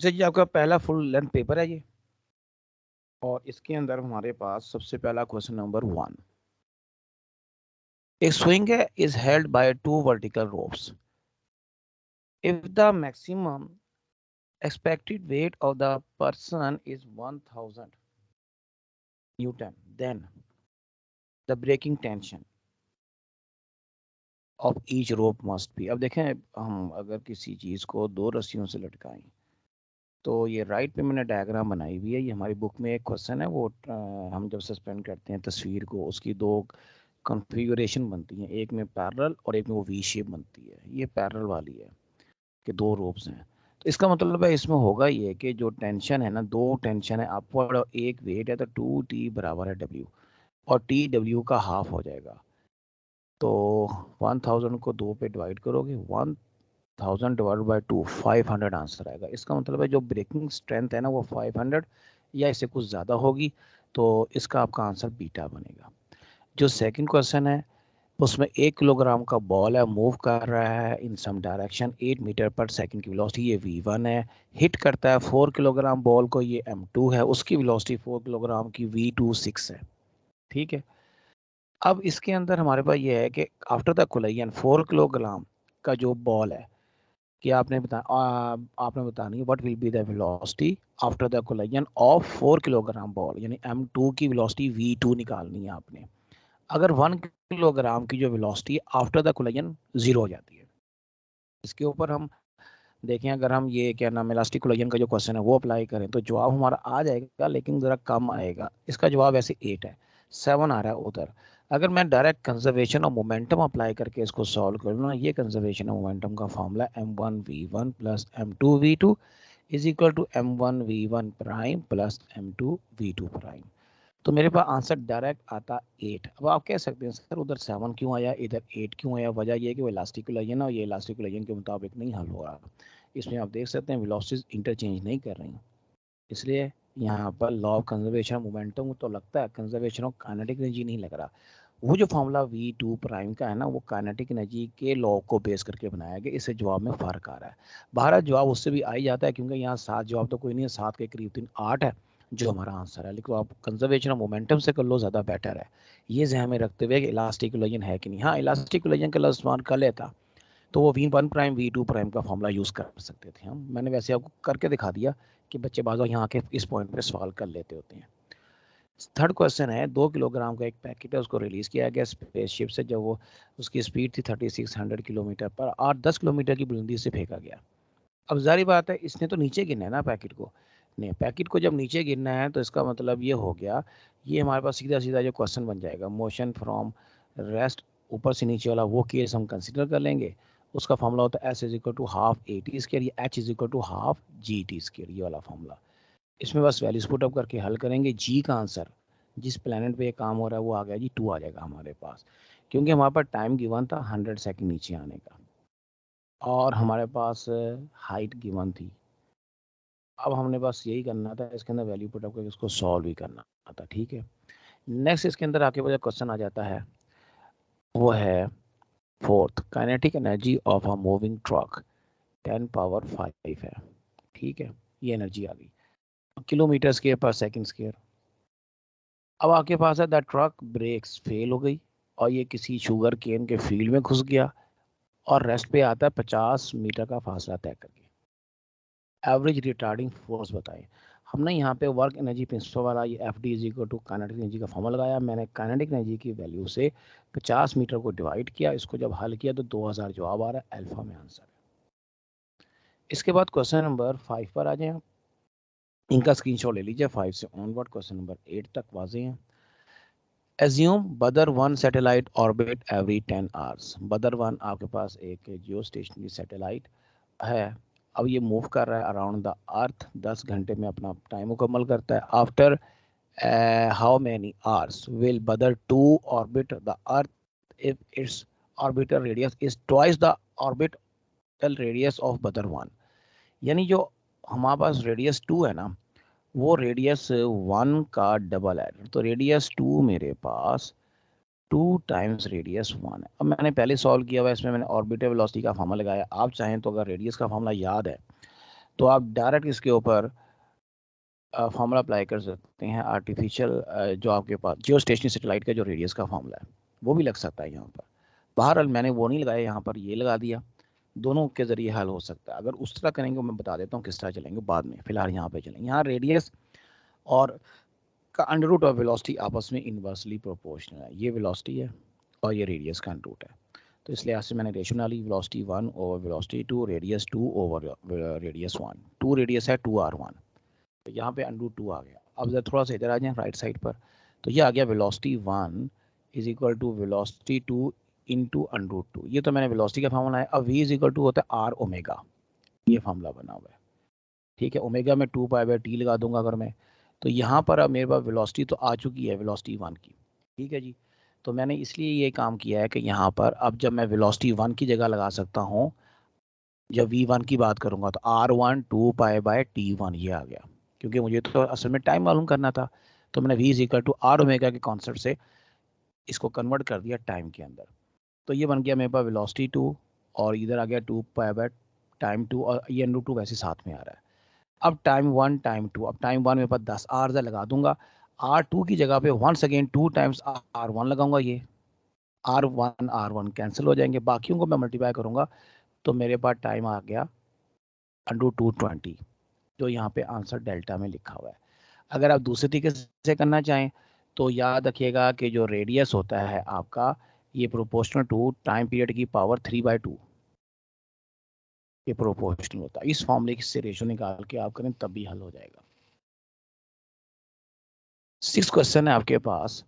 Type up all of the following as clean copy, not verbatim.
अच्छा जी, आपका पहला फुल लेंथ पेपर है ये, और इसके अंदर हमारे पास सबसे पहला question number 1। A swing is held by two vertical ropes. If the maximum expected weight of the person is 1000 Newton, then the breaking tension of each rope must be। अब देखें, हम अगर किसी चीज को दो रस्सियों से लटकाएं तो ये राइट पे मैंने डायग्राम बनाई हुई है, ये हमारी बुक में एक क्वेश्चन है, वो हम जब सस्पेंड करते हैं तस्वीर को, उसकी दो कॉन्फ़िगरेशन बनती हैं, एक में पैरेलल और एक में वो वी शेप बनती है। ये पैरेलल वाली है कि दो रोप्स हैं, तो इसका मतलब है इसमें होगा ये कि जो टेंशन है ना, दो टेंशन है अपवर्ड और एक वेट है, तो 2T बराबर है W, और T W का हाफ हो जाएगा। तो 1000 को 2 पे डिवाइड करोगे, 1000 डिवाइड बाई 2, 500 आंसर आएगा। इसका मतलब है जो ब्रेकिंग स्ट्रेंथ है ना वो 500 या इससे कुछ ज़्यादा होगी, तो इसका आपका आंसर बीटा बनेगा। जो सेकंड क्वेश्चन है उसमें 1 किलोग्राम का बॉल है, मूव कर रहा है इन सम डायरेक्शन 8 मीटर पर सेकंड की वेलोसिटी, ये V1 है। हिट करता है 4 किलोग्राम बॉल को, ये M2 है, उसकी वेलोसिटी 4 किलोग्राम की V2 6 है। ठीक है, अब इसके अंदर हमारे पास ये है कि आफ्टर द कोलिजन 4 किलोग्राम का जो बॉल है, कि आपने बतानी है what will be the velocity after the collision of 4 kilogram ball, यानी M2 की वेलोसिटी V2 निकालनी है आपने। अगर 1 किलोग्राम की जो वेलोसिटी आफ्टर द कोलिजन 0 हो जाती है, इसके ऊपर हम देखें, अगर हम ये क्या नाम इलास्टिक कोलिजन का जो क्वेश्चन है वो अप्लाई करें तो जवाब हमारा आ जाएगा, लेकिन ज़रा कम आएगा। इसका जवाब ऐसे 8 है, 7 आ रहा है उधर। अगर मैं direct conservation of momentum apply करके इसको सॉल्व करूँ ना, ये कंजर्वेशन ऑफ मोमेंटम का formula m1v1 plus m2v2 is equal to m1v1 prime plus m2v2 prime. तो मेरे पास आंसर डायरेक्ट आता 8। अब आप कह सकते हैं सर उधर 7 क्यों आया, इधर 8 क्यों आया? वजह ये है कि वो इलास्टिक कोलिजन है और ये इलास्टिक कोलिजन के मुताबिक नहीं हल हो रहा। इसमें आप देख सकते हैं वेलोसिटीज इंटरचेंज नहीं कर रही, इसलिए यहाँ पर लॉ ऑफ कंजर्वेशन मोमेंटम तो लगता है, कंजर्वेशन ऑफ काइनेटिक एनर्जी नहीं लग रहा। वो जो फॉर्मूला V2 प्राइम का है ना, वो काइनेटिक एनर्जी के लॉ को बेस करके बनाया गया, इससे जवाब में फ़र्क आ रहा है। बाहर जवाब उससे भी आ ही जाता है, क्योंकि यहाँ 7 जवाब तो कोई नहीं है, 7 के करीब 3 8 है जो हमारा आंसर है। लेकिन आप कंजर्वेशन ऑफ मोमेंटम से कर लो, ज़्यादा बेटर है। ये जहन में रखते हुए कि इलास्टिक कोलिजन है कि नहीं। हाँ, इलास्टिक कोलिजन का लफ्ज़ इस्तेमाल कर लेता तो वो V1 प्राइम V2 प्राइम का फॉर्मूला यूज़ कर सकते थे हम। मैंने वैसे आपको करके दिखा दिया कि बच्चे बाज़ यहाँ के इस पॉइंट पे सवाल कर लेते होते हैं। थर्ड क्वेश्चन है, 2 किलोग्राम का एक पैकेट है, उसको रिलीज किया गया स्पेसशिप से, जब वो उसकी स्पीड थी 3600 किलोमीटर पर, और 10 किलोमीटर की बुलंदी से फेंका गया। अब जारी बात है इसने तो नीचे गिरना है ना पैकेट को, नहीं पैकेट को जब नीचे गिरना है तो इसका मतलब ये हो गया, ये हमारे पास सीधा सीधा जो क्वेश्चन बन जाएगा, मोशन फ्रॉम रेस्ट, ऊपर से नीचे वाला वो केस हम कंसिडर कर लेंगे। उसका फॉर्मूला होता है S is equal to half AT square, या H is equal to half GT square, ये वाला फॉर्मूला। इसमें बस वैल्यूज पुट अप करके हल करेंगे। जी का आंसर जिस प्लेनेट पे ये काम हो रहा है वो आ गया जी 2 आ जाएगा हमारे पास, क्योंकि हमारे पास टाइम गिवन था 100 सेकंड नीचे आने का, और हमारे पास हाइट गिवन थी। अब हमने बस यही करना था, इसके अंदर वैल्यू पुट अप करके इसको सॉल्व भी करना था। ठीक है, नेक्स्ट इसके अंदर आके जो क्वेश्चन आ जाता है वो है fourth, kinetic energy of a moving truck 10 power 5 है। ठीक है, ये एनर्जी आ गई किलोमीटर स्क्वायर पर सेकंड स्क्वायर। अब आपके पास है द ट्रक ब्रेक्स फेल हो गई और ये किसी शुगर केन के फील्ड में घुस गया, और रेस्ट पे आता है 50 मीटर का फासला तय करके। एवरेज रिटार्डिंग फोर्स बताएं। हमने यहाँ पे वर्क एनर्जी प्रिंसिपल वाला ये F D is equal to kinetic energy का फॉर्मूला लगाया। मैंने काइनेटिक एनर्जी की वैल्यू से 50 मीटर को डिवाइड किया, इसको जब हल किया तो 2000 जवाब आ रहा है, अल्फा में आंसर है। इसके बाद क्वेश्चन नंबर 5 पर आ जाए, इनका स्क्रीनशॉट ले लीजिए। 5 से ऑनवर्ड क्वेश्चन नंबर 8 तक वाजे हैं। Assume Badr 1 satellite orbit every 10 hours। बदर 1 आपके पास एक जियो स्टेशनरी सैटेलाइट है, अब ये मूव कर रहा है अराउंड द अर्थ, 10 घंटे में अपना टाइम मुकम्मल करता है। After how many hours will बदर 2 orbit the earth if it's orbital radius is twice the orbital radius of बदर 1। यानी जो हमारे पास रेडियस 2 है ना, वो रेडियस 1 का डबल है। तो रेडियस 2 मेरे पास 2 टाइम्स रेडियस 1 है। अब मैंने पहले सॉल्व किया हुआ है, इसमें मैंने ऑर्बिटल वेलोसिटी का फॉर्मूला लगाया। आप चाहें तो अगर रेडियस का फॉर्मूला याद है तो आप डायरेक्ट इसके ऊपर फार्मूला अप्लाई कर सकते हैं। आर्टिफिशियल जो आपके पास जियो स्टेशनरी सैटेलाइट का जो रेडियस का फार्मूला है वो भी लग सकता है यहाँ पर। बहरहाल मैंने वो नहीं लगाया, यहाँ पर ये लगा दिया। दोनों के जरिए हल हो सकता है। अगर उस तरह करेंगे मैं बता देता हूँ किस तरह चलेंगे बाद में, फिलहाल यहाँ पे चलेंगे। यहाँ रेडियस और का अंडर रूट और वेलोसिटी आपस में इनवर्सली प्रोपोर्शनल है। ये वेलोसिटी है और ये रेडियस का अंडर रूट है। तो इस लिहाज से मैंने रेशियो बना ली, velocity 1 over velocity 2, radius 2 over radius 1। 2 radius है, 2r1। तो यहाँ पे अंडर रूट 2 आ गया। अब जरा थोड़ा सा इधर आ जाए राइट साइड पर, तो ये आ गया velocity 1 is equal to velocity 2 into under root 2। ये तो मैंने वेलोसिटी का फार्मूला है। अब v इज इक्वल टू होता है आर ओमेगा, ये फार्मूला बना हुआ है। ठीक है, ओमेगा में 2 पाई/t लगा दूंगा अगर मैं, तो यहाँ पर अब मेरे पास वेलोसिटी तो आ चुकी है वेलोसिटी 1 की। ठीक है जी, तो मैंने इसलिए ये काम किया है कि यहाँ पर अब जब मैं वेलोसिटी 1 की जगह लगा सकता हूँ, जब v1 की बात करूंगा तो r1 2 पाई/t1 ये आ गया, क्योंकि मुझे तो असल में टाइम मालूम करना था। तो मैंने v is equal to R omega के कॉन्सेप्ट से इसको कन्वर्ट कर दिया टाइम के अंदर। तो ये बन गया मेरे पास वेलोसिटी 2 और इधर आ गया 2 पाई/टाइम 2 और ये अंडर 2 वैसे साथ में आ रहा है। अब टाइम 1 टाइम 2, अब टाइम 1 मेरे पास 10 आर लगा दूंगा, r2 की जगह पे वंस अगेन 2 टाइम्स r1 लगाऊंगा। ये r1 कैंसिल हो जाएंगे, बाकियों को मैं मल्टीप्लाई करूंगा तो मेरे पास टाइम आ गया अंडर 220, जो यहाँ पे आंसर डेल्टा में लिखा हुआ है। अगर आप दूसरे तरीके से करना चाहें तो याद रखिएगा कि जो रेडियस होता है आपका, ये प्रोपोर्शनल टू टाइम पीरियड की पावर 3/2 ये प्रोपोर्शनल होता है। इस फॉर्मूले से रेशो निकाल के आप करें तब भी हल हो जाएगा। 6 क्वेश्चन है आपके पास।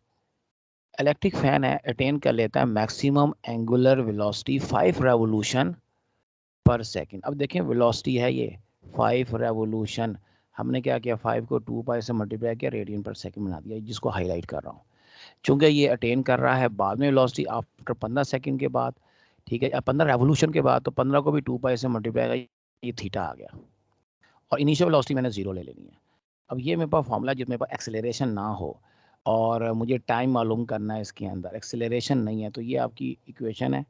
इलेक्ट्रिक फैन है, अटेन कर लेता है मैक्सिमम एंगुलर वेलोसिटी 5 रेवोल्यूशन पर सेकंड। अब देखें वेलोसिटी है ये 5 रेवोल्यूशन, हमने क्या किया 5 को 2 पाई से मल्टीप्लाई किया, रेडियन पर सेकंड बना दिया, जिसको हाईलाइट कर रहा हूँ। चूंकि ये अटेन कर रहा है बाद में वेलोसिटी आफ्टर 15 सेकंड के बाद, ठीक है, 15 रेवोल्यूशन के बाद, तो 15 को भी 2 पाई से मल्टीप्लाई, ये थीटा आ गया और इनिशियल वेलोसिटी मैंने 0 ले लेनी है। अब ये मेरे पास फॉर्मूला जिसमें पास एक्सेलरेशन ना हो और मुझे टाइम मालूम करना है, इसके अंदर एक्सेलरेशन नहीं है, तो ये आपकी इक्वेशन है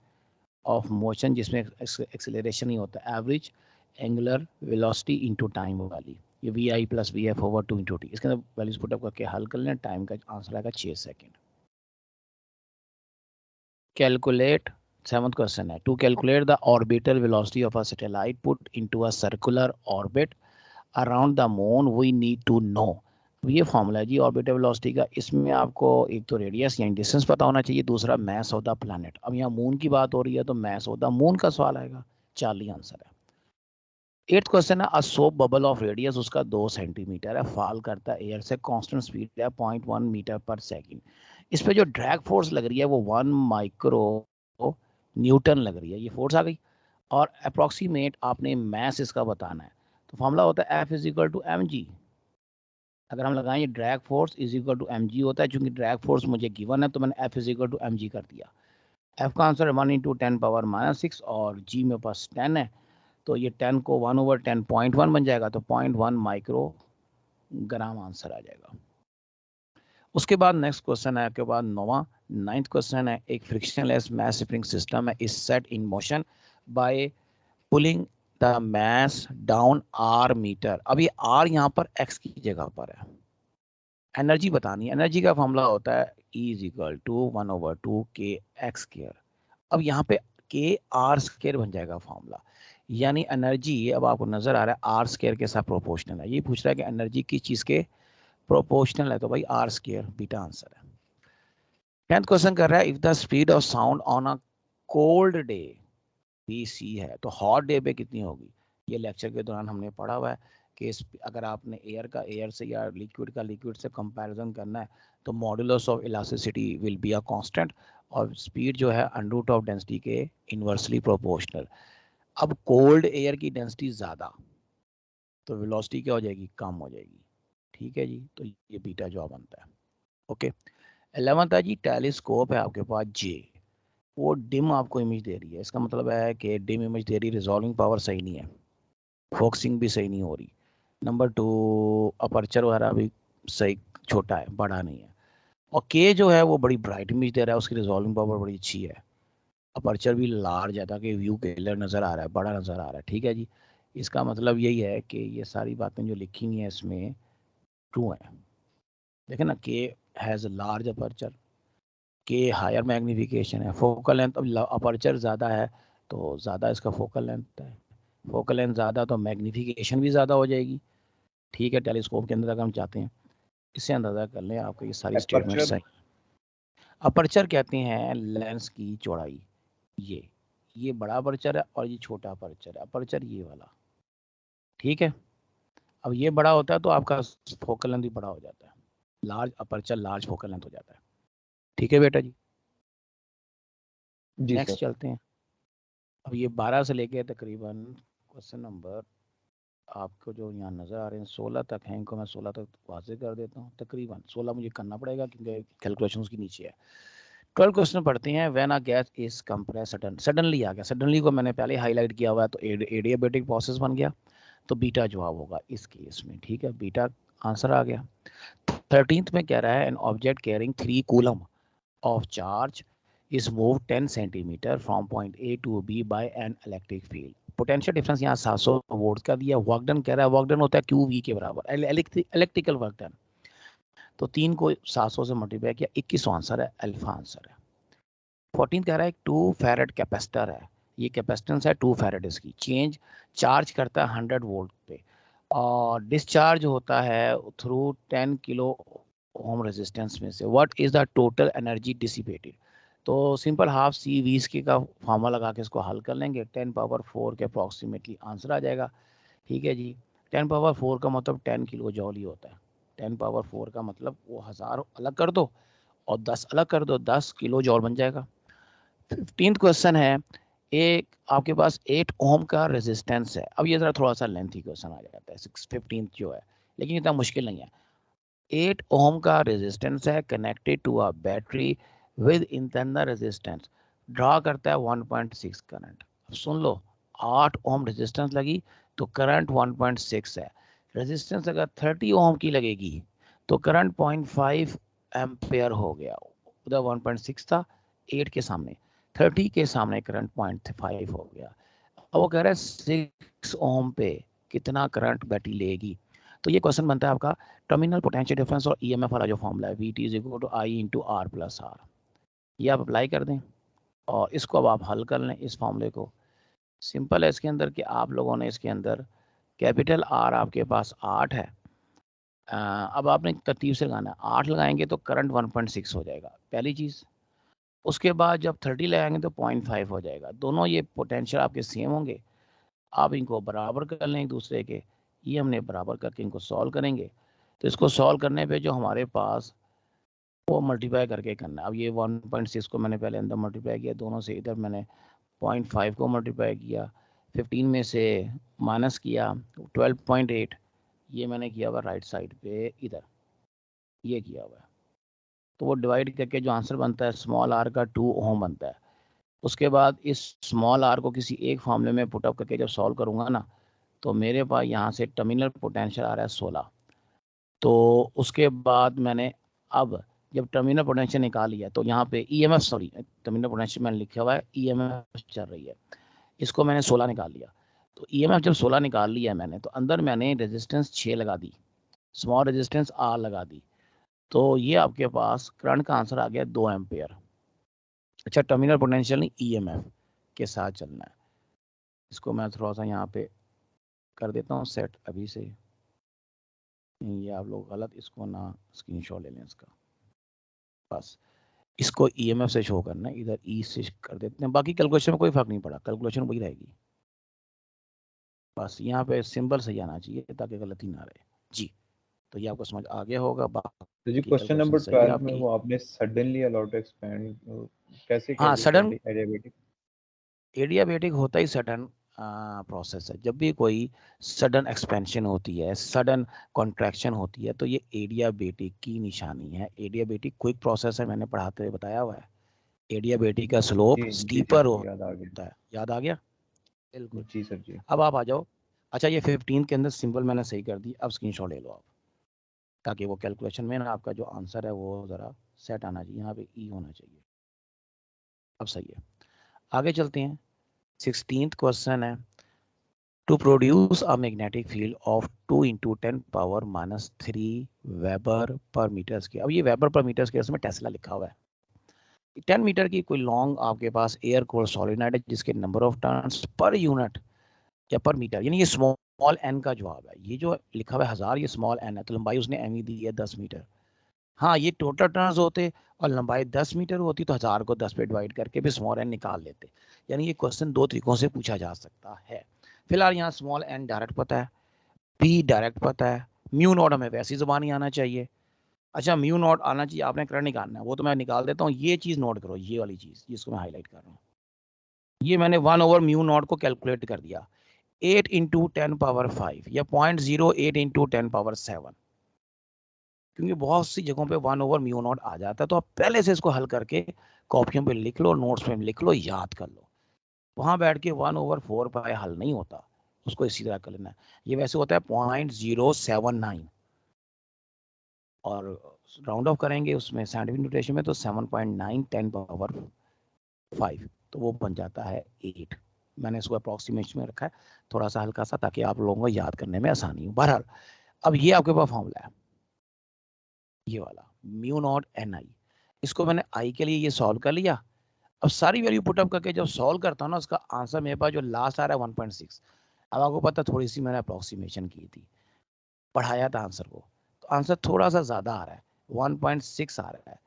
ऑफ मोशन जिसमें एक्सेलरेशन ही होता है, average angular velocity into time वाली, ये V I plus V F over 2 into T. इसके अंदर वैल्यूज पुटअप करके हल कर लें, टाइम का आंसर आएगा 6 सेकेंड। कैलकुलेट, 7th क्वेश्चन है, to calculate the orbital velocity of a satellite put into a circular orbit around the moon we need to know. ये फॉर्मूला है जी ऑर्बिटल वेलोसिटी का। इसमें आपको एक तो रेडियस यानी डिस्टेंस पता होना चाहिए, दूसरा मैस ऑफ द प्लैनेट। अब यहाँ मून की बात हो रही है तो मैस ऑफ द मून का सवाल आएगा, चार्ली आंसर है। 8th क्वेश्चन है, a soap bubble of radius उसका 2 सेंटीमीटर है, फॉल करता है एयर से, कांस्टेंट स्पीड है 0.1 मीटर पर सेकंड। इस पे जो ड्रैग फोर्स लग रही है वो 1 माइक्रो न्यूटन लग रही है, ये फोर्स आ गई। और अप्रोक्सीमेट आपने मैस इसका बताना है, तो फॉर्मूला होता है F is equal to M G. अगर हम लगाएं drag force is equal to M G होता है, चूंकि ड्रैग फोर्स मुझे गिवन है तो मैंने F is equal to M G कर दिया। एफ का आंसर है 1 × 10⁻⁻⁶ और जी मेरे पास 10 है, तो ये 10 को 1/10 0.1 बन जाएगा, तो 0.1 माइक्रो ग्राम आंसर आ जाएगा। उसके बाद नेक्स्ट क्वेश्चन है आपके बाद 9th क्वेश्चन है, एक फ्रिक्शनलेस मास स्प्रिंग सिस्टम है, is set in motion by pulling the mass down r metre. अब ये r यहाँ पर x की जगह पर है, एनर्जी बतानी है। एनर्जी का फॉर्मूला होता है E is equal to 1/2 kx²। अब यहाँ पे kr² बन जाएगा फॉर्मूला, यानी एनर्जी अब आपको नजर आ रहा है r² के साथ प्रोपोर्शनल है। ये पूछ रहा है कि एनर्जी किस चीज के प्रोपोर्शनल है, तो भाई r², बीटा आंसर है। 10th क्वेश्चन कर रहा है, if the speed of sound on a cold day BC है तो हॉट डे पे कितनी होगी। ये लेक्चर के दौरान हमने पढ़ा हुआ है कि अगर आपने एयर का एयर से या लिक्विड का लिक्विड से कंपैरिजन करना है तो modulus of elasticity will be a constant और स्पीड जो है अंडर रूट ऑफ डेंसिटी के इनवर्सली प्रोपोर्शनल। अब कोल्ड एयर की डेंसिटी ज़्यादा तो वेलोसिटी क्या हो जाएगी, कम हो जाएगी। ठीक है जी, तो ये बीटा जवाब बनता है। ओके, 11th है जी, टेलीस्कोप है आपके पास जे, वो डिम आपको इमेज दे रही है, इसका मतलब है कि डिम इमेज दे रही, रिजॉल्विंग पावर सही नहीं है, फोकसिंग भी सही नहीं हो रही। नंबर 2, अपर्चर वगैरह भी सही, छोटा है, बड़ा नहीं है। और के जो है वो बड़ी ब्राइट इमेज दे रहा है, उसकी रिजॉल्विंग पावर बड़ी अच्छी है। अपर्चर भी लार्ज है ताकि व्यू क्लियर नज़र आ रहा है, बड़ा नज़र आ रहा है। ठीक है जी, इसका मतलब यही है कि ये सारी बातें जो लिखी हुई हैं इसमें ट्रू हैं। देखें ना, के हैज़ लार्ज अपर्चर, के हायर मैग्निफिकेशन है, फोकल लेंथ, अब अपर्चर ज़्यादा है तो ज़्यादा इसका फोकल लेंथ है, फोकल लेंथ ज़्यादा तो मैग्निफिकेशन भी ज़्यादा हो जाएगी। ठीक है, टेलीस्कोप के अंदर अगर हम चाहते हैं, इससे अंदाज़ा कर लें आपको ये सारी स्टेटमेंट एपर्चर सही। अपर्चर कहते हैं लेंस की चौड़ाई, ये बड़ा अपर्चर है और ये छोटा अपर्चर है, अपर्चर ये वाला। ठीक है, अब ये बड़ा होता है तो आपका फोकल लेंथ भी बड़ा हो जाता है, large aperture large focal length हो जाता है। ठीक है बेटा जी, जी नेक्स्ट सर। चलते हैं। अब ये 12 से लेके तकरीबन क्वेश्चन नंबर आपको जो यहाँ नज़र आ रहे हैं 16 तक हैं, इनको मैं 16 तक वाजे कर देता हूँ। तकरीबन 16 मुझे करना पड़ेगा क्योंकि कैलकुलेशन उसकी नीचे है। 12 क्वेश्चन पढ़ते हैं। When a gas is compress suddenly आ गया, सडनली को मैंने पहले हाईलाइट किया हुआ है तो एडियाबेटिक प्रोसेस बन गया, तो बीटा जवाब होगा इस केस में। ठीक है, बीटा आंसर आ गया। 13th में कह रहा है an object carrying 3 coulomb of charge is moved 10 centimeter from point A to B by an electric field. Potential difference यहाँ 700 वोल्ट का दिया। वर्क डन कह रहा है, वर्क डन होता है क्यू वी के बराबर, इलेक्ट्रिकल वर्क डन। तो 3 को 700 से मल्टीप्लाई किया, 2100 आंसर है, अल्फा आंसर है। 14 कह रहा है 2 फैरेड कैपेसिटर है, ये कैपेसिटेंस है 2 फैरेड इसकी, चेंज चार्ज करता है 100 वोल्ट पे और डिस्चार्ज होता है थ्रू 10 किलो ओम रेजिस्टेंस में से। What is the total energy dissipated? तो सिंपल हाफ सी वी इसके का फॉर्मूला लगा के इसको हल कर लेंगे, 10 पावर 4 के अप्रॉक्सीमेटली आंसर आ जाएगा। ठीक है जी, 10 पावर 4 का मतलब 10 किलो जॉल ही होता है। 10 पावर 4 का मतलब वो 1000 अलग कर दो और 10 अलग कर दो, 10 किलो जॉल बन जाएगा। 15th क्वेश्चन है, एक आपके पास 8 ओम का रेजिस्टेंस है। अब ये जरा थोड़ा सा लेंथी क्वेश्चन आ जाता है 15th जो है, लेकिन इतना मुश्किल नहीं है। 8 ओम का रेजिस्टेंस है connected to a battery with internal resistance, draw करता है 1.6 करंट। अब सुन लो, 8 ओम रेजिस्टेंस लगी तो करंट 1.6 है। रेजिस्टेंस अगर 30 ओम की लगेगी तो करंट 0.5 एम्पेयर हो गया। उधर 1.6 था 8 के सामने, 30 के सामने करंट 0.5 हो गया। अब वो कह रहा है 6 ओम पे कितना करंट बैटरी लेगी। तो ये क्वेश्चन बनता है आपका टर्मिनल पोटेंशियल डिफरेंस और ईएमएफ वाला जो फॉर्मूला है, VT is equal to I into R plus R, ये आप अप्लाई कर दें और इसको अब आप हल कर लें। इस फॉर्मूले को सिंपल है इसके अंदर कि आप लोगों ने इसके अंदर कैपिटल आर आपके पास 8 है। अब आपने तरतीब से लगाना है, 8 लगाएंगे तो करंट 1.6 हो जाएगा पहली चीज़। उसके बाद जब 30 लगाएंगे तो 0.5 हो जाएगा। दोनों ये पोटेंशियल आपके सेम होंगे, आप इनको बराबर कर लें एक दूसरे के। ये हमने बराबर करके इनको सॉल्व करेंगे, तो इसको सॉल्व करने पे जो हमारे पास वो मल्टीप्लाई करके करना है। अब ये 1.6 को मैंने पहले अंदर मल्टीप्लाई किया दोनों से, इधर मैंने 0.5 को मल्टीप्लाई किया, 15 में से माइनस किया 12.8, ये मैंने किया हुआ राइट साइड पे इधर, ये किया हुआ है। तो वो डिवाइड करके जो आंसर बनता है स्मॉल आर का 2 ओम बनता है। उसके बाद इस स्मॉल आर को किसी एक फॉर्मूले में पुट अप करके जब सॉल्व करूँगा ना, तो मेरे पास यहाँ से टर्मिनल पोटेंशियल आ रहा है 16। तो उसके बाद मैंने अब जब टर्मिनल पोटेंशियल निकाल लिया तो यहाँ पे ईएमएफ, सॉरी टर्मिनल पोटेंशियल मैंने लिखा हुआ है, ईएमएफ चल रही है, इसको मैंने 16 निकाल लिया। तो ईएमएफ जब 16 निकाल लिया मैंने, तो अंदर मैंने रेजिस्टेंस 6 लगा दी, स्मॉल रेजिस्टेंस आर लगा दी, तो ये आपके पास करंट का आंसर आ गया 2 एम्पेयर। अच्छा, टर्मिनल पोटेंशियल नहीं, ईएमएफ के साथ चलना है। इसको मैं थोड़ा सा यहाँ पे कर देता हूँ सेट अभी से, ये आप लोग गलत इसको ना स्क्रीनशॉट ले लें इसका, बस इसको ईएमएफ से शो करना है, इधर ई से कर देते हैं। बाकी कैलकुलेशन में कोई फर्क नहीं पड़ा, कैलकुलेशन वही रहेगी, बस यहाँ पे सिंबल सही आना चाहिए ताकि गलती ना रहे जी। तो ये आपको समझ आ गया होगा, तो जी बाकी क्वेश्चन कैलकुलेशन नंबर सही है 12 में आपकी। वो आपने सडनली अलाउड टू एक्सपैंड कैसे किया हाँ, जी सर, सडन एडियाबेटिक? एडियाबेटिक होता ही सडन प्रोसेस है। जब भी कोई सडन एक्सपेंशन होती है, सडन कॉन्ट्रैक्शन होती है, तो ये एडियाबेटिक की निशानी है। एडियाबेटिक क्विक प्रोसेस है, मैंने पढ़ाते हुए बताया हुआ है। एडियाबेटिक का स्लोप जी जी सर स्टीपर जी, याद आ गया। होता है, याद आ गया, बिल्कुल। जी सर जी। अब आप आ जाओ। अच्छा, ये 15 के अंदर सिंबल मैंने सही कर दी, अब स्क्रीनशॉट ले लो आप, ताकि वो कैलकुलेशन में ना आपका जो आंसर है वो ज़रा सेट आना चाहिए, यहाँ पे ई होना चाहिए। अब सही है, आगे चलते हैं। 16th क्वेश्चन है, to produce a magnetic field of 2 × 10⁻³ weber per metre square. अब ये वेबर पर मीटर स्क्वायर में टेस्ला लिखा हुआ है। 10 मीटर की कोई लॉन्ग आपके पास एयर कोर सॉलिनॉइड है जिसके number of turns per unit या पर मीटर, यानी ये स्मॉल एन का जवाब है। ये जो लिखा हुआ है 1000, ये स्मॉल एन है, तो लंबाई उसने एम ही दी है 10 मीटर। हाँ, ये टोटल टर्न्स होते और लंबाई 10 मीटर होती तो 1000 को 10 पे डिवाइड करके भी स्मॉल एन निकाल लेते। यानी ये क्वेश्चन दो तरीकों से पूछा जा सकता है। फिलहाल यहाँ स्मॉल एन डायरेक्ट पता है, पी डायरेक्ट पता है, म्यू नॉट हमें वैसी जबान ही आना चाहिए। अच्छा, म्यू नॉट आना चाहिए, आपने करंट निकालना है, वो तो मैं निकाल देता हूँ। ये चीज़ नोट करो, ये वाली चीज़ जिसको मैं हाईलाइट कर रहा हूँ, ये मैंने 1/म्यू नॉट को कैलकुलेट कर दिया 8 × 10⁻5 या 0.08 × 10⁻7, क्योंकि बहुत सी जगहों पे 1/म्यू नॉट आ जाता है। तो आप पहले से इसको हल करके कॉपियों पे लिख लो, नोट्स में लिख लो, याद कर लो। वहां बैठ के 1/4π हल नहीं होता, उसको इसी तरह कर लेना है। ये वैसे होता है 0.079 और राउंड ऑफ करेंगे उसमें साइंटिफिक नोटेशन में तो 7.9 10⁻5, तो वो बन जाता है 8। मैंने इसको अप्रोक्सीमेशन में रखा है थोड़ा सा हल्का सा, ताकि आप लोगों को याद करने में आसानी हो। बहरहाल अब ये आपके पास फॉर्मूला है, ये वाला म्यू नॉट एन आई। इसको मैंने आई के लिए ये सॉल्व कर लिया। अब सारी वैल्यू पुटअप करके जब सॉल्व करता हूँ ना, उसका आंसर मेरे पास जो लास्ट आ रहा है 1.6। अब आपको पता, थोड़ी सी मैंने अप्रोक्सीमेशन की थी, पढ़ाया था आंसर को, तो आंसर थोड़ा सा ज़्यादा आ रहा है, 1.6 आ रहा है।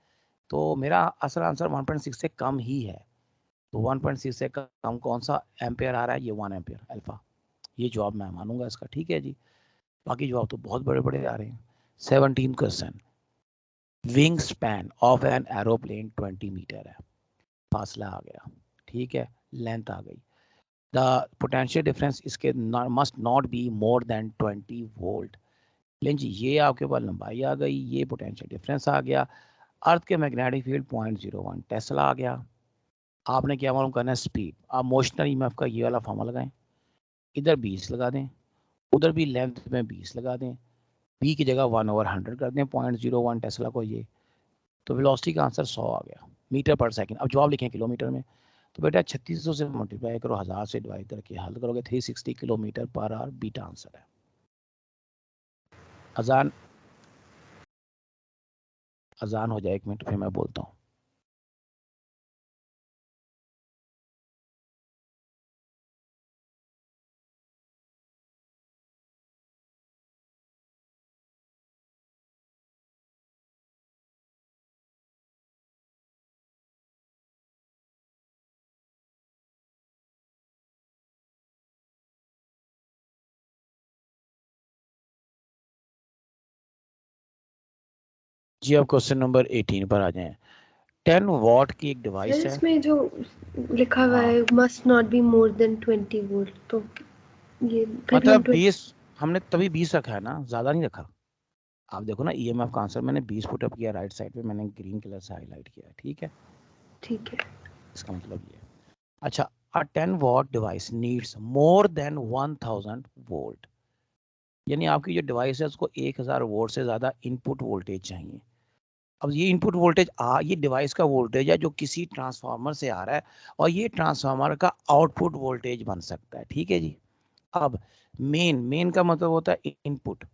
तो मेरा असल आंसर 1.6 से कम ही है। तो 1.6 से कम कौन सा एम्पेयर आ रहा है? ये 1 एम्पेयर अल्फा। ये जवाब मैं मानूंगा इसका, ठीक है जी। बाकी जवाब तो बहुत बड़े बड़े आ रहे हैं। 17 question, wing span of an aeroplane 20 metre है, फासला आ गया, ठीक है, लेंथ आ गई। द पोटेंशियल डिफरेंस इसके must not be more than 20 volt. लेकिन जी ये आपके पास लंबाई आ गई, ये पोटेंशियल डिफरेंस आ गया। अर्थ के मैग्नेटिक फील्ड 0.01 टेस्ला आ गया। आपने क्या मालूम करना है? स्पीड। आप मोशनल ईएमएफ का ये वाला फॉर्मूला लगाएं, इधर 20 लगा दें, उधर भी लेंथ में 20 लगा दें, बी की जगह 1/100 कर दें 0.01 टेस्ला को ये, तो वेलोसिटी का आंसर 100 आ गया मीटर पर सेकंड। अब जवाब लिखें किलोमीटर में, तो बेटा 3600 से मल्टीप्लाई करो, 1000 से डिवाइड करके हल करोगे 360 kilometre per hour beta answer है। अजान अजान हो जाए 1 मिनट, फिर मैं बोलता हूँ। जी अब क्वेश्चन नंबर 18 पर आ जाएं। 10 वॉट की एक सर डिवाइस है। इसमें जो लिखा हुआ है must not be more than 20 volt, तो ये फिर हम मतलब 20, हमने तभी 20 रखा है ना, ज्यादा नहीं रखा। आप देखो ना, ईएमएफ का आंसर मैंने 20 पुट अप किया, राइट साइड पे मैंने ग्रीन कलर से हाईलाइट किया है, ठीक है। ठीक है। इसका मतलब ये है। अच्छा, अ 10 what device needs more than 1000 volt, यानी आपकी जो डिवाइस है उसको 1000 वोल्ट से ज्यादा इनपुट वोल्टेज चाहिए। अब ये इनपुट वोल्टेज ये डिवाइस का वोल्टेज है जो किसी ट्रांसफार्मर से आ रहा है, और ये ट्रांसफार्मर का आउटपुट वोल्टेज बन सकता है, ठीक है जी। अब मेन का मतलब होता है input.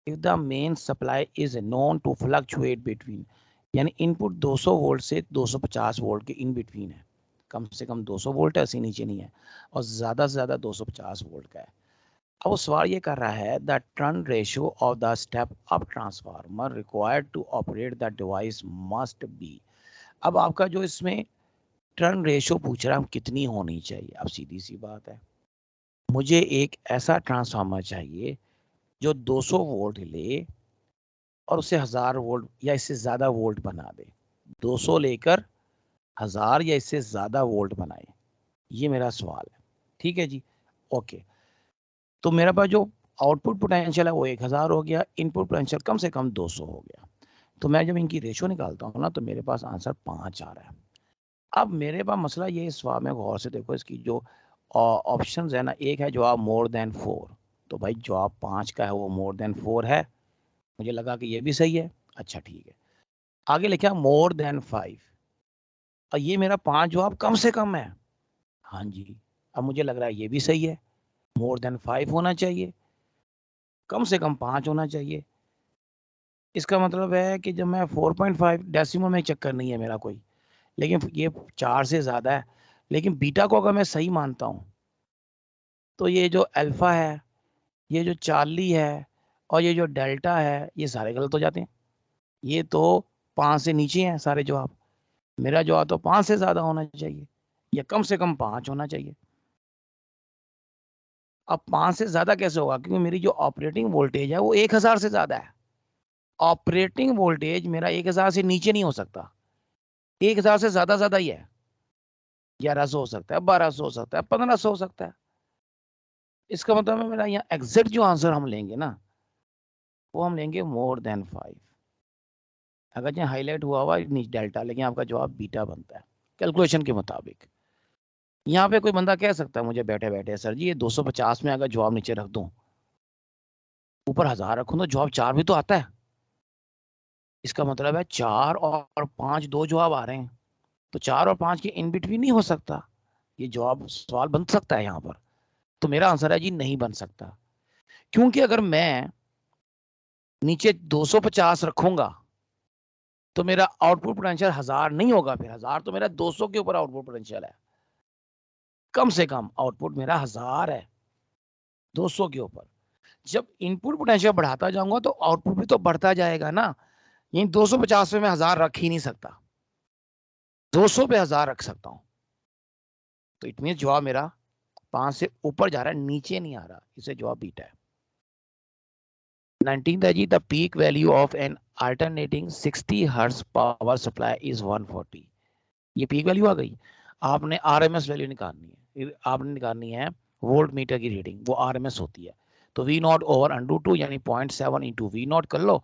If the main supply is known to fluctuate between, यानी इनपुट 200 वोल्ट से 250 वोल्ट के इन बिटवीन है, कम से कम 200 वोल्ट है, ऐसे नीचे नहीं है, और ज़्यादा से ज़्यादा 250 वोल्ट का है। अब वो सवाल ये कर रहा है the turn ratio of the step up transformer required to operate the device must be. अब आपका जो इसमें टर्न रेशियो पूछ रहा है, कितनी होनी चाहिए? अब सीधी सी बात है, मुझे एक ऐसा ट्रांसफार्मर चाहिए जो 200 वोल्ट ले और उसे 1000 वोल्ट या इससे ज्यादा वोल्ट बना दे, 200 लेकर 1000 या इससे ज्यादा वोल्ट बनाए। ये मेरा सवाल है, ठीक है जी। ओके, तो मेरा पास जो आउटपुट पोटेंशियल है वो 1000 हो गया, इनपुट पोटेंशियल कम से कम 200 हो गया। तो मैं जब इनकी रेशो निकालता हूँ ना, तो मेरे पास आंसर 5 आ रहा है। अब मेरे पास मसला ये, इस सवाल में गौर से देखो, इसकी जो ऑप्शन है ना, एक है जवाब मोर देन 4, तो भाई जवाब 5 का है वो मोर देन 4 है। मुझे लगा कि ये भी सही है, अच्छा ठीक है। आगे लिखा मोर देन 5, और ये मेरा 5 जवाब कम से कम है, हाँ जी। अब मुझे लग रहा है ये भी सही है, मोर देन 5 होना चाहिए, कम से कम 5 होना चाहिए। इसका मतलब है कि जब मैं 4.5 डेसिमल में चक्कर नहीं है मेरा कोई, लेकिन ये 4 से ज़्यादा है। लेकिन बीटा को अगर मैं सही मानता हूँ तो ये जो अल्फ़ा है, ये जो चार्ली है और ये जो डेल्टा है, ये सारे गलत हो जाते हैं। ये तो 5 से नीचे हैं सारे जवाब। मेरा जवाब तो 5 से ज़्यादा होना चाहिए, या कम से कम 5 होना चाहिए। अब 5 से ज़्यादा कैसे होगा, क्योंकि मेरी जो ऑपरेटिंग वोल्टेज है वो 1000 से ज़्यादा है। ऑपरेटिंग वोल्टेज मेरा 1000 से नीचे नहीं हो सकता, 1000 से ज़्यादा ही है। 1100 हो सकता है, 1200 हो सकता है, 1500 हो सकता है। इसका मतलब है मेरा यहाँ एग्जैक्ट जो आंसर हम लेंगे ना, वो हम लेंगे मोर देन 5। अगर यहाँ हाईलाइट हुआ हुआ डेल्टा, लेकिन आपका जवाब बीटा बनता है कैलकुलेशन के मुताबिक। यहाँ पे कोई बंदा कह सकता है मुझे बैठे बैठे, सर जी ये 250 में अगर जवाब नीचे रख दूं, ऊपर 1000 रखूं तो जवाब 4 भी तो आता है। इसका मतलब है 4 और 5 दो जवाब आ रहे हैं, तो 4 और 5 के इन बिटवीन नहीं हो सकता। ये जवाब सवाल बन सकता है यहाँ पर। तो मेरा आंसर है जी नहीं बन सकता, क्योंकि अगर मैं नीचे 250 रखूंगा तो मेरा आउटपुट पोटेंशियल 1000 नहीं होगा, फिर 1000 तो मेरा 200 के ऊपर आउटपुट पोटेंशियल है। कम से कम आउटपुट मेरा 1000 है 200 के ऊपर। जब इनपुट पोटेंशियल बढ़ाता जाऊंगा तो आउटपुट भी तो बढ़ता जाएगा ना। यही 250 में मैं 1000 रख ही नहीं सकता, 200 पे 1000 रख सकता हूं। तो इट मीन जवाब मेरा 5 से ऊपर जा रहा है, नीचे नहीं आ रहा। इसे जवाब बीटा है। 19th है जी, the peak value of an alternating 60 hertz power supply is 140। ये पीक वैल्यू आ गई। आपने आरएमएस वैल्यू निकालनी है, आपने निकालनी है वोल्ट मीटर की रीडिंग, वो आरएमएस होती है। तो वी नॉट ओवर अंडू 2 यानी 0.7 इंटू वी नॉट कर लो,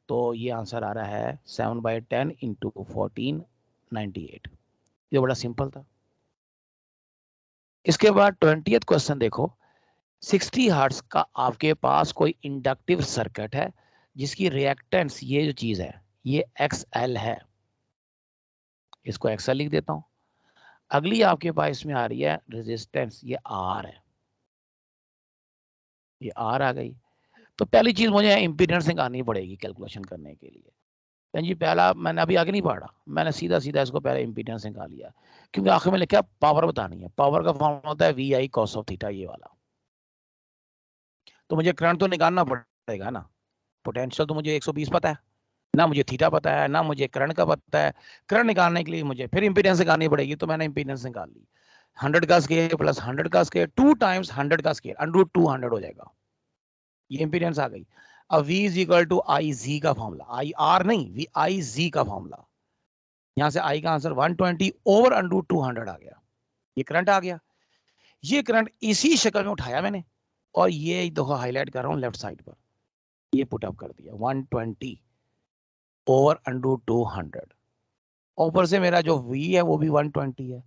तो ये आंसर आ रहा है 7/10 इंटू 1498। ये बड़ा सिंपल था। इसके बाद 20th क्वेश्चन देखो। 60 हर्ट्ज का आपके पास कोई इंडक्टिव सर्किट है जिसकी रिएक्टेंस, ये जो चीज है ये XL है, इसको XL लिख देता हूं। अगली आपके पास इसमें आ रही है रेजिस्टेंस, ये R है, ये R आ गई। तो पहली चीज मुझे इंपीडेंस निकालनी पड़ेगी कैलकुलेशन करने के लिए। जी पहला मैंने अभी आगे नहीं पढ़ा, मैंने सीधा सीधा इसको पहले इंपीडेंस निकाल लिया, क्योंकि आखिर में लिखा पावर बतानी है। पावर का फॉर्मूला होता है VI cos ऑफ थीटा, ये वाला। तो मुझे करंट तो निकालना पड़ेगा ना। पोटेंशियल तो मुझे 120 पता है ना, मुझे थीटा पता है ना, मुझे करंट का पता है। करंट निकालने के लिए मुझे फिर इंपीडेंस निकालनी पड़ेगी, तो मैंने इंपीडेंस निकाल ली। 100 का स्केयर प्लस 100 का स्केयर 2 टाइम्स 100 का स्केयर √200 हो जाएगा। ये इंपीडेंस आ गई। अब V इज इक्वल टू आई जी का फॉर्मूला, आई आर नहीं, वी आई जी का फॉर्मूला। यहां से आई का आंसर 120 ओवर √200 आ गया। ये करंट आ गया। ये करंट इसी शक्ल में उठाया मैंने, और ये देखो हाईलाइट कर रहा हूं लेफ्ट साइड पर, ये पुट अप कर दिया 120 ओवर √200। ऊपर से मेरा जो V है वो भी 120 है।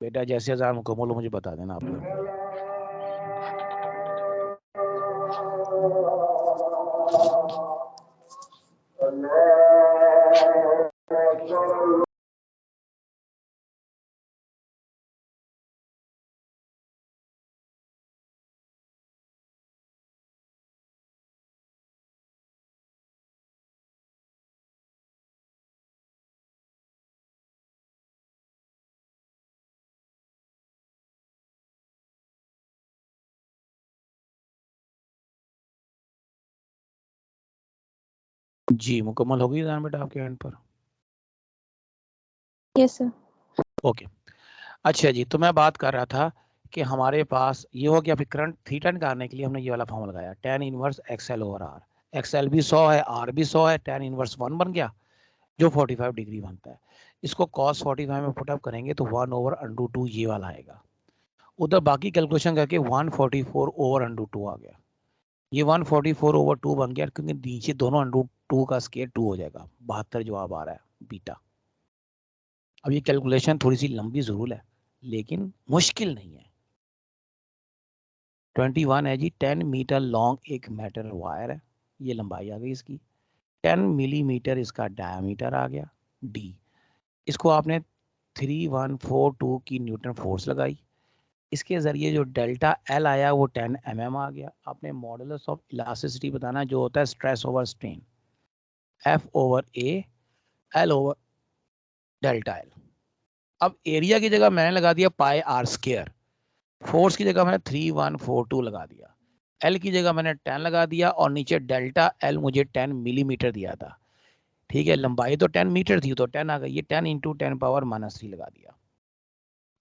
बेटा जैसे हजार मुकम्मल हो मुझे बता देना आप लोग। जी मुकम्मल हो गई जान बेटा आपके एंड पर? Yes sir. ओके। अच्छा जी, तो मैं बात कर रहा था कि हमारे पास ये हो गया। फिर करंट थीटा निकालने के लिए हमने ये वाला फॉर्मूला लगाया, tan inverse XL over R। XL भी 100 है, R भी 100 है, tan इनवर्स 1 बन गया जो 45 डिग्री बनता है। इसको cos 45 में पुटअप करेंगे तो 1/√2 ये वाला आएगा। उधर बाकी कैलकुलेशन करके 144/√2 आ गया। ये 144/2 बन गया क्योंकि नीचे दोनों √2 का स्केयर 2 हो जाएगा। 72 जवाब आ रहा है बीटा। अब ये कैलकुलेशन थोड़ी सी लंबी जरूर है लेकिन मुश्किल नहीं है। 21 है जी, 10 मीटर लॉन्ग एक मेटल वायर है, ये लंबाई आ गई इसकी। 10 मिलीमीटर इसका डायमीटर आ गया डी। इसको आपने 3142 की न्यूटन फोर्स लगाई, इसके जरिए जो डेल्टा एल आया वो 10 mm आ गया। आपने मॉडुलस ऑफ इलास्टिसिटी बताना जो होता है stress over strain, F/A L over delta L. अब एरिया की जगह मैंने लगा दिया पाई आर स्क्वायर, फोर्स की जगह मैंने 3142 लगा दिया, एल की जगह मैंने 10 लगा दिया और नीचे डेल्टा एल मुझे 10 मिलीमीटर दिया था। ठीक है, लंबाई तो 10 मीटर थी तो 10 आ गई, ये 10 × 10⁻³ लगा दिया।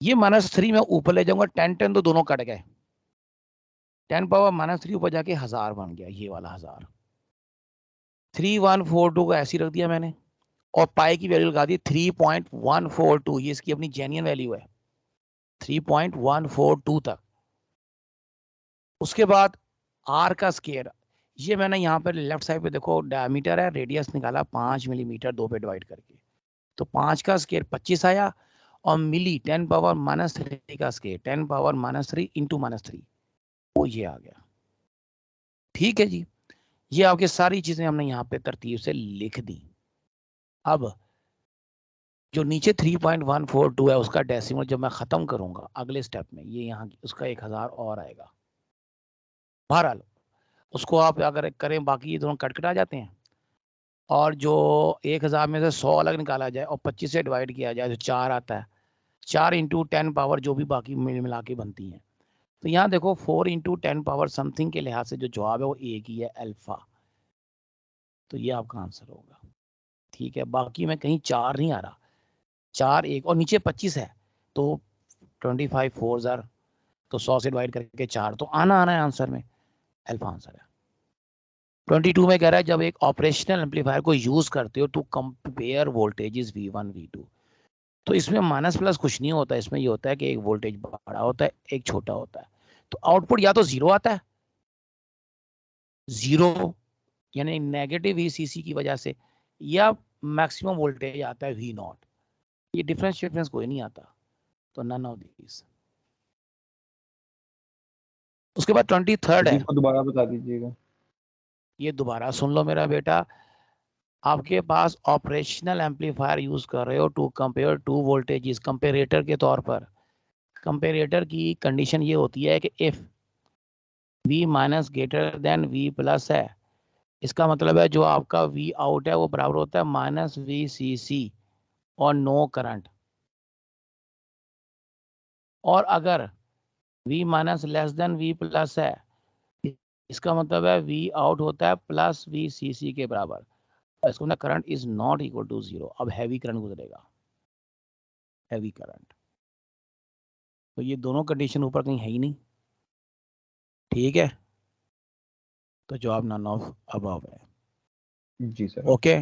ये -3 में ऊपर ले जाऊंगा, 10 तो दोनों कट गए, 10⁻³ ऊपर जाके 1000 बन गया, ये वाला 1000। 3142 को ऐसी रख दिया मैंने और पाई की वैल्यू लगा दी 3.142, ये इसकी अपनी जेन्युइन वैल्यू है 3.142 तक। उसके बाद आर का स्केयर, ये मैंने यहाँ पर लेफ्ट साइड पे देखो डायमीटर है, रेडियस निकाला 5 मिलीमीटर 2 पे डिवाइड करके, तो 5 का स्केयर 25 आया और मिली 10⁻³ का स्केयर 10⁻³ इंटू -3 वो ये आ गया। ठीक है जी, ये आपके सारी चीजें हमने यहाँ पे तरतीब से लिख दी। अब जो नीचे 3.142 है उसका डेसिमल जब मैं खत्म करूंगा अगले स्टेप में, ये यहाँ उसका 1000 और आएगा। बहरहाल उसको आप अगर करें, बाकी ये दोनों कट आ जाते हैं और जो 1000 में से 100 अलग निकाला जाए और 25 से डिवाइड किया जाए तो 4 आता है। 4 × 10 पावर जो भी बाकी मिला के बनती है। तो यहाँ देखो 4 × 10 पावर समथिंग के लिहाज से जो जवाब है वो एक ही है, अल्फा। तो ये आपका आंसर होगा। ठीक है, बाकी में कहीं 4 नहीं आ रहा, 4 1 और नीचे 25 है तो 25 4 तो 100 से डिवाइड करके 4 तो आना है आंसर में, अल्फा आंसर है। 22 में कह रहा है जब एक ऑपरेशनल एम्पलीफायर को यूज करते हो to compare voltages V1 V2, तो इसमें माइनस प्लस कुछ नहीं होता, इसमें ये होता है कि एक वोल्टेज बड़ा होता है एक छोटा होता है। तो आउटपुट या तो 0 आता है, 0 यानी नेगेटिव VCC की वजह से, या मैक्सिमम वोल्टेज आता है V0। ये डिफरेंस कोई नहीं आता, तो नन ऑफ दीज। उसके बाद 23 है, दोबारा बता दीजिएगा। ये दोबारा सुन लो मेरा बेटा। आपके पास ऑपरेशनल एम्पलीफायर यूज कर रहे हो to compare two voltages, comparator के तौर पर। कंपेरेटर की कंडीशन ये होती है कि if V minus greater than V plus है, इसका मतलब है जो आपका V आउट है वो बराबर होता है -VCC और नो करंट। और अगर V minus less than V plus है, इसका मतलब है V आउट होता है +VCC के बराबर। इसको ना current is not equal to 0। अब हैवी करंट गुजरेगा, हैवी करंट। तो ये दोनों कंडीशन ऊपर कहीं है ही नहीं। ठीक है, तो जवाब नन ऑफ अबव है। जी सर। ओके,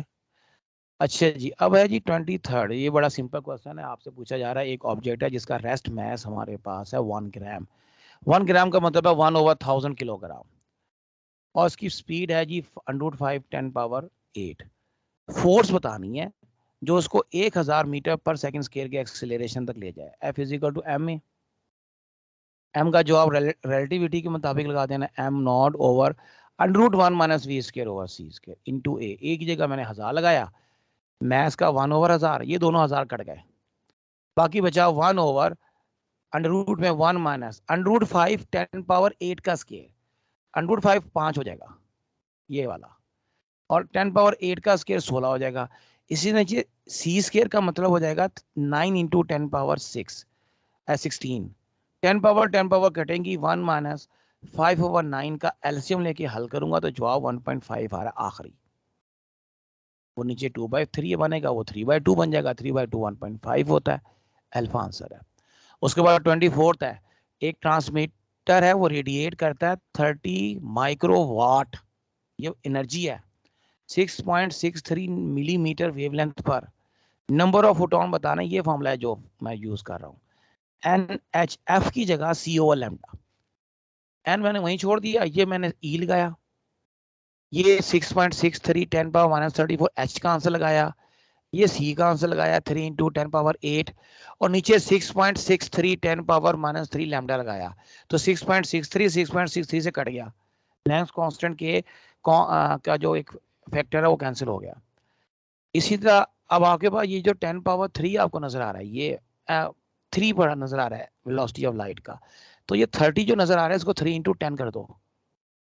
अच्छा जी, अब है जी 23। ये बड़ा सिंपल क्वेश्चन है, आपसे पूछा जा रहा है एक ऑब्जेक्ट है जिसका रेस्ट मास हमारे पास है 1 ग्राम। 1 ग्राम का मतलब है 1/1000 किलोग्राम और इसकी स्पीड है जी √5 10⁸। फोर्स बतानी है जो उसको 1000 मीटर पर सेकंड स्केयर के एक्सेलरेशन तक ले जाए। F = ma। m का जवाब रिलेटिविटी के मुताबिक लगा देना, m0/√1 - v² / c² into a। एक ही जगह मैंने 1000 लगाया, मैस का 1/1000, ये दोनों 1000 कट गए, बाकी बचा 1/√1 में 1 माइनस √5 10⁸ का स्केयर, √5 5 हो जाएगा ये वाला, और 10⁸ का स्केयर 16 हो जाएगा। इसी नीचे c² का मतलब हो जाएगा 9 × 10⁶ 16। 10 कटेंगी, 1 माइनस 5/9 का एलसीएम लेके हल करूंगा तो जवाब 1.5 आ रहा है आखिरी। वो नीचे 2/3 बनेगा, वो 3/2 बन जाएगा, 3/2 1.5 होता है, अल्फा आंसर है। उसके बाद 24 है, एक ट्रांसमीटर है वो रेडिएट करता है 30 माइक्रोवाट ये एनर्जी है 6.63 मिलीमीटर वेवलेंथ पर नंबर ऑफ फोटोन बताना, ये फॉर्मूला है जो मैं यूज कर रहा हूँ। NHF की जगह CO लैम्डा, एन मैंने वहीं छोड़ दिया, ये मैंने ई लगाया, ये 6.63 10⁻⁻34 H का आंसर लगाया, ये सी का आंसर लगाया 3 × 10⁸ और नीचे 6.63 10⁻⁻³ लैम्डा लगाया, तो 6.63 से कट गया, प्लैंक्स कांस्टेंट के का जो एक फैक्टर है वो कैंसिल हो गया। इसी तरह अब आपके पास ये जो 10⁻³ आपको नजर आ रहा है, ये 3 बड़ा नजर आ रहा है वेलोसिटी ऑफ लाइट का, तो ये 30 जो नजर आ रहा है इसको 3 × 10 कर दो।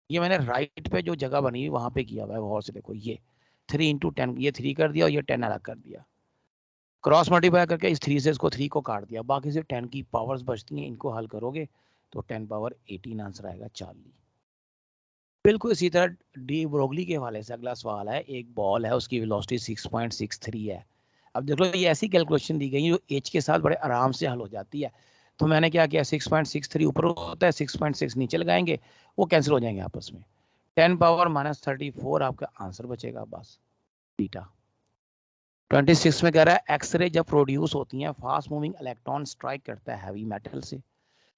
ये मैंने राइट पे जो जगह बनी हुई वहां पे किया हुआ है, गौर से देखो, ये 3 × 10, ये 3 कर दिया और ये 10 अलग कर दिया, क्रॉस मल्टीप्लाई करके इस 3 से इसको 3 को काट दिया, बाकी सिर्फ 10 की पावर्स बचती हैं, इनको हल करोगे तो 10⁻18 आंसर आएगा 40। बिल्कुल इसी तरह डी ब्रोगली के हवाले से अगला सवाल है, एक बॉल है उसकी वेलोसिटी 6.63 है। अब देख लो ये ऐसी कैलकुलेशन दी गई जो एच के साथ बड़े आराम से हल हो जाती है, तो मैंने क्या किया 6.63 ऊपर होता है, 6.6 नीचे लगाएंगे, वो कैंसिल हो जाएंगे आपस में, 10⁻⁻34 आपका आंसर बचेगा बस बीटा। 26 में कह रहा है एक्सरे जब प्रोड्यूस होती हैं, फास्ट मूविंग इलेक्ट्रॉन स्ट्राइक करता है हैवी मेटल से,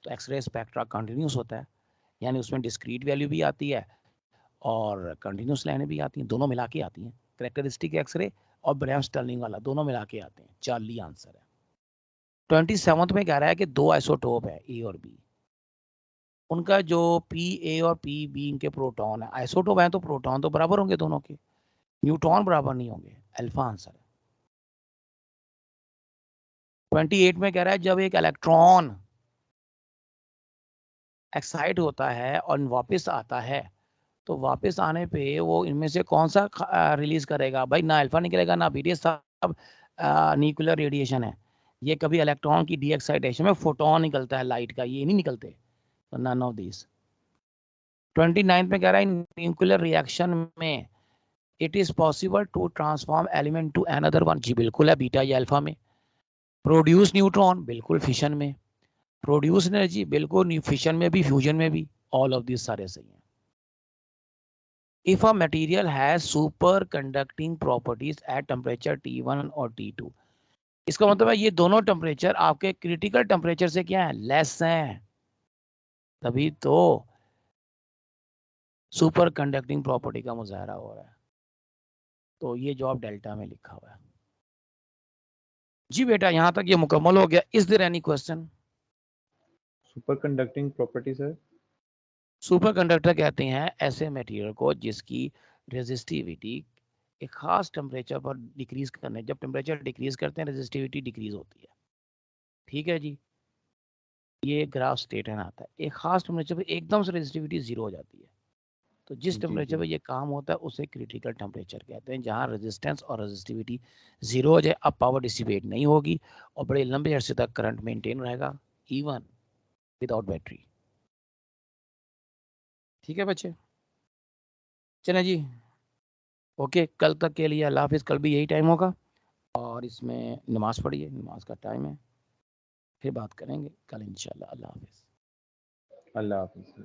तो एक्सरे स्पेक्ट्रा कंटिन्यूस होता है, यानी उसमें डिस्क्रीट वैल्यू भी आती है और कंटिन्यूस लाइनें भी आती हैं, दोनों मिला के आती हैं, कैरेक्टरिस्टिक एक्सरे और ब्रैम-स्टर्लिंग वाला दोनों मिला के आते हैं, 40 आंसर है। 27 में कह रहा है कि दो आइसोटोप है ए और बी, उनका जो पी और पी इनके प्रोटॉन है, आइसोटोप है तो प्रोटॉन तो बराबर होंगे दोनों के, न्यूट्रॉन बराबर नहीं होंगे, अल्फा आंसर है। 28 में कह रहा है जब एक इलेक्ट्रॉन एक्साइट होता है और वापस आता है, तो वापस आने पे वो इनमें से कौन सा रिलीज करेगा, भाई ना अल्फा निकलेगा ना बीटा, सब न्यूक्लियर रेडिएशन है, ये कभी इलेक्ट्रॉन की डी एक्साइटेशन में फोटोन निकलता है लाइट का, ये नहीं निकलते, तो नन ऑफ दिस। 29 में कह रहा है न्यूक्लियर रिएक्शन में it is possible to transform element to another one, जी बिल्कुल है बीटा या अल्फा में। प्रोड्यूस न्यूट्रॉन, बिल्कुल फिशन में। प्रोड्यूस एनर्जी, बिल्कुल फिशन में भी फ्यूजन में भी, ऑल ऑफ दिस सारे सही हैं। If a material has superconducting properties at temperature T1 और T2, इसका मतलब है ये दोनों टेम्परेचर आपके क्रिटिकल टेम्परेचर से क्या है, लेस हैं, तभी तो सुपर कंडक्टिंग प्रॉपर्टी का मुजाहरा हो रहा है, तो ये जवाब डेल्टा में लिखा हुआ है। जी बेटा यहाँ तक ये मुकम्मल हो गया। Is there any question? Super conducting property sir? Super conductor कहते हैं ऐसे मटेरियल को जिसकी रेजिस्टिविटी एक खास टेम्परेचर पर डिक्रीज करने, जब टेम्परेचर डिक्रीज करते हैं रेजिस्टिविटी डिक्रीज होती है, ठीक है जी। ये ग्राफ स्टेटन आता है, एक खास टेम्परेचर पे एकदम से रेजिस्टिविटी जीरो हो जाती है, तो जिस टेम्परेचर पे ये काम होता है उसे क्रिटिकल टेम्परेचर कहते हैं, जहाँ रेजिस्टेंस और रेजिस्टिविटी जीरो हो जाए, अब पावर डिसिपेट नहीं होगी और बड़े लंबे अरसे तक करंट मेंटेन रहेगा इवन विदाउट बैटरी। ठीक है बच्चे, चलें जी, ओके, कल तक के लिए अल्लाह हाफिज़। कल भी यही टाइम होगा और इसमें नमाज पढ़िए, नमाज का टाइम है, फिर बात करेंगे कल इंशाल्लाह। अल्लाह हाफिज़। अल्लाह हाफिज़।